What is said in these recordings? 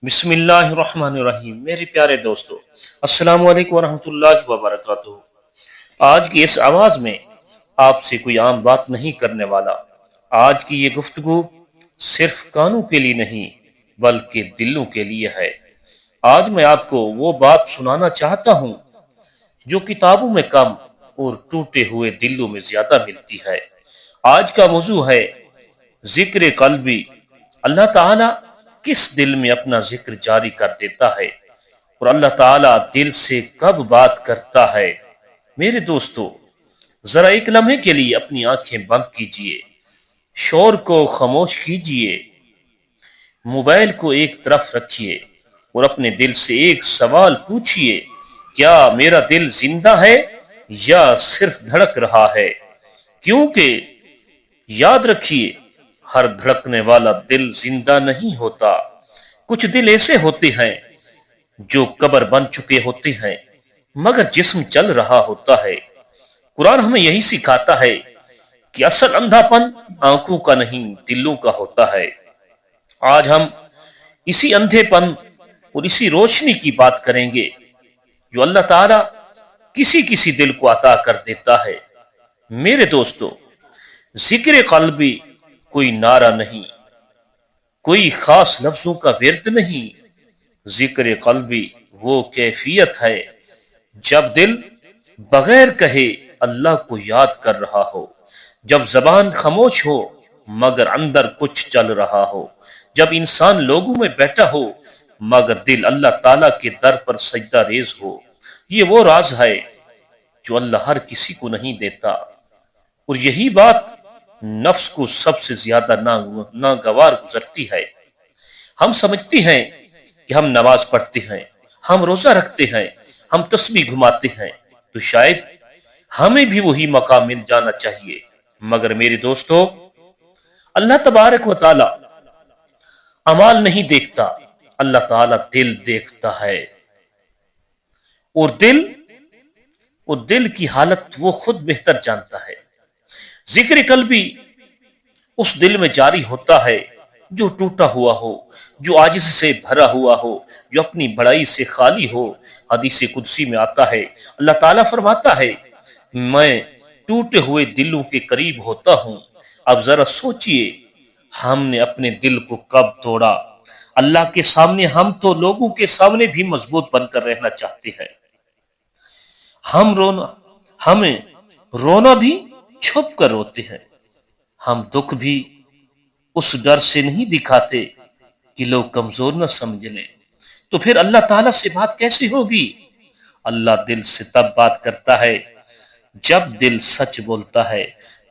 بسم اللہ الرحمن الرحیم، میرے پیارے دوستو، السلام علیکم ورحمۃ اللہ وبرکاتہ۔ آج کی اس آواز میں آپ سے کوئی عام بات نہیں کرنے والا۔ آج کی یہ گفتگو صرف کانوں کے لیے نہیں بلکہ دلوں کے لیے ہے۔ آج میں آپ کو وہ بات سنانا چاہتا ہوں جو کتابوں میں کم اور ٹوٹے ہوئے دلوں میں زیادہ ملتی ہے۔ آج کا موضوع ہے ذکر قلبی۔ اللہ تعالی کس دل میں اپنا ذکر جاری کر دیتا ہے اور اللہ تعالی دل سے کب بات کرتا ہے؟ میرے دوستو، ذرا ایک لمحے کے لیے اپنی آنکھیں بند کیجئے، شور کو خاموش کیجئے، موبائل کو ایک طرف رکھیے اور اپنے دل سے ایک سوال پوچھئے: کیا میرا دل زندہ ہے یا صرف دھڑک رہا ہے؟ کیونکہ یاد رکھیے، ہر دھڑکنے والا دل زندہ نہیں ہوتا۔ کچھ دل ایسے ہوتے ہیں جو قبر بن چکے ہوتے ہیں مگر جسم چل رہا ہوتا ہے۔ قرآن ہمیں یہی سکھاتا ہے کہ اصل اندھا پن آنکھوں کا نہیں دلوں کا ہوتا ہے۔ آج ہم اسی اندھے پن اور اسی روشنی کی بات کریں گے جو اللہ تعالی کسی کسی دل کو عطا کر دیتا ہے۔ میرے دوستو، ذکر قلبی کوئی نعرہ نہیں، کوئی خاص لفظوں کا ورد نہیں۔ ذکر قلبی وہ کیفیت ہے جب دل بغیر کہے اللہ کو یاد کر رہا ہو، جب زبان خاموش ہو مگر اندر کچھ چل رہا ہو، جب انسان لوگوں میں بیٹھا ہو مگر دل اللہ تعالی کے در پر سجدہ ریز ہو۔ یہ وہ راز ہے جو اللہ ہر کسی کو نہیں دیتا، اور یہی بات نفس کو سب سے زیادہ ناگوار گزرتی ہے۔ ہم سمجھتے ہیں کہ ہم نماز پڑھتے ہیں، ہم روزہ رکھتے ہیں، ہم تسبیح گھماتے ہیں تو شاید ہمیں بھی وہی مقام مل جانا چاہیے، مگر میرے دوستو، اللہ تبارک و تعالی اعمال نہیں دیکھتا، اللہ تعالی دل دیکھتا ہے، اور دل کی حالت وہ خود بہتر جانتا ہے۔ ذکر قلبی اس دل میں جاری ہوتا ہے جو ٹوٹا ہوا ہو، جو عاجز سے بھرا ہوا ہو، جو اپنی بڑائی سے خالی ہو۔ حدیث قدسی میں آتا ہے، اللہ تعالیٰ فرماتا ہے، میں ٹوٹے ہوئے دلوں کے قریب ہوتا ہوں۔ اب ذرا سوچئے، ہم نے اپنے دل کو کب توڑا؟ اللہ کے سامنے ہم تو لوگوں کے سامنے بھی مضبوط بن کر رہنا چاہتے ہیں۔ ہمیں رونا بھی چھپ کر روتے ہیں، ہم دکھ بھی اس ڈر سے نہیں دکھاتے کہ لوگ کمزور نہ سمجھ لیں۔ تو پھر اللہ تعالیٰ سے بات کیسے ہوگی؟ اللہ دل سے تب بات کرتا ہے جب دل سچ بولتا ہے،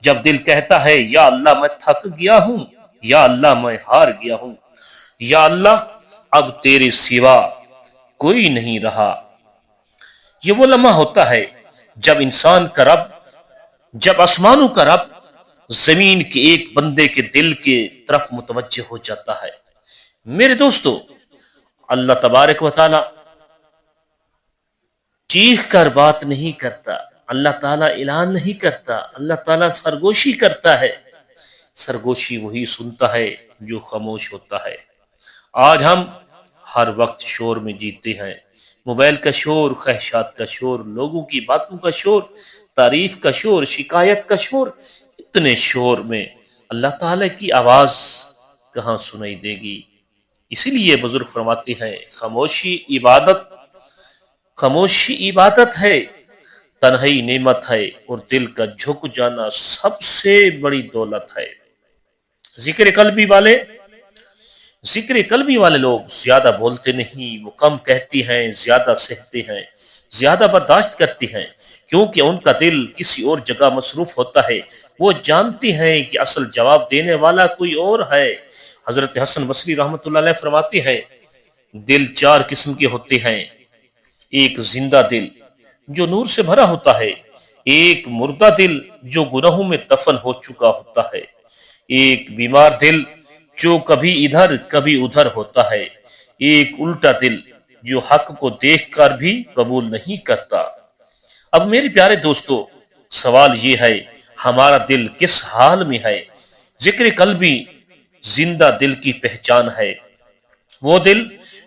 جب دل کہتا ہے، یا اللہ میں تھک گیا ہوں، یا اللہ میں ہار گیا ہوں، یا اللہ اب تیرے سوا کوئی نہیں رہا۔ یہ وہ لمحہ ہوتا ہے جب انسان کا رب، جب آسمانوں کا رب زمین کے ایک بندے کے دل کے طرف متوجہ ہو جاتا ہے۔ میرے دوستو، اللہ تبارک و تعالی چیخ کر بات نہیں کرتا، اللہ تعالیٰ اعلان نہیں کرتا، اللہ تعالیٰ سرگوشی کرتا ہے۔ سرگوشی وہی سنتا ہے جو خاموش ہوتا ہے۔ آج ہم ہر وقت شور میں جیتے ہیں، موبائل کا شور، خواہشات کا شور، لوگوں کی باتوں کا شور، تعریف کا شور، شکایت کا شور۔ اتنے شور میں اللہ تعالی کی آواز کہاں سنائی دے گی؟ اسی لیے بزرگ فرماتے ہیں، خاموشی عبادت ہے، تنہائی نعمت ہے، اور دل کا جھک جانا سب سے بڑی دولت ہے۔ ذکر قلبی والے لوگ زیادہ بولتے نہیں، وہ کم کہتے ہیں، زیادہ سہتے ہیں، زیادہ برداشت کرتے ہیں، کیونکہ ان کا دل کسی اور جگہ مصروف ہوتا ہے۔ وہ جانتے ہیں کہ اصل جواب دینے والا کوئی اور ہے۔ حضرت حسن بصری رحمۃ اللہ علیہ فرماتے ہیں، دل چار قسم کے ہوتے ہیں: ایک زندہ دل جو نور سے بھرا ہوتا ہے، ایک مردہ دل جو گناہوں میں دفن ہو چکا ہوتا ہے، ایک بیمار دل جو کبھی ادھر کبھی ادھر ہوتا ہے، ایک الٹا دل جو حق کو دیکھ کر بھی قبول نہیں کرتا۔ اب میرے پیارے دوستو، سوال یہ ہے، ہمارا دل کس حال میں ہے؟ ذکر قلبی زندہ دل کی پہچان ہے، وہ دل